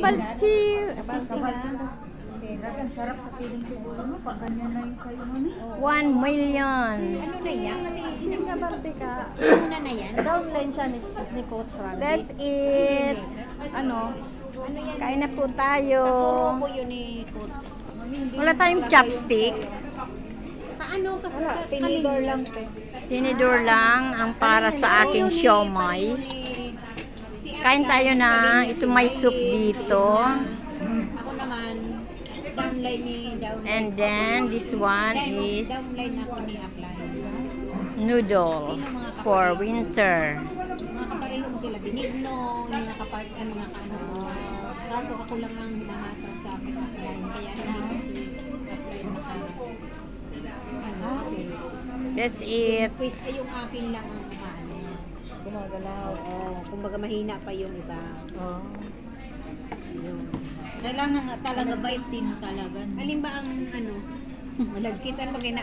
Balchi. Sarap sa piling siguro mo pag ganyan na yung kayo mo ni. 1 million. Ano na yan? Kasi Singapore ka. una na yan. Downline siya ni Coach Randy. Let's eat. Ano yan? Kain na po tayo. Nakuro ko yun ni Coach. Wala tayong chopstick. Kaano kasi Tinidor lang pe. Tinidor lang ang para sa aking siomay. Kain tayo na. Ito may soup dito. Ako naman, downline ni downline. And then this one is Downline ako ni upline. noodle for winter. Mga kapareho sila, binigno, yung nakapart ay mga kaano ko. Kaso ako lang ang humahasaw sa akin upline. Kaya hindi ko si upline maka kasi Let's eat. quiz ay yung akin lang ang ano. Gumagalaw. Kumbaga mahina pa yung iba. Oh. Yun. Kailangan nga talaga baitin talaga. Alin ba ang ano? Malagkitan pag ina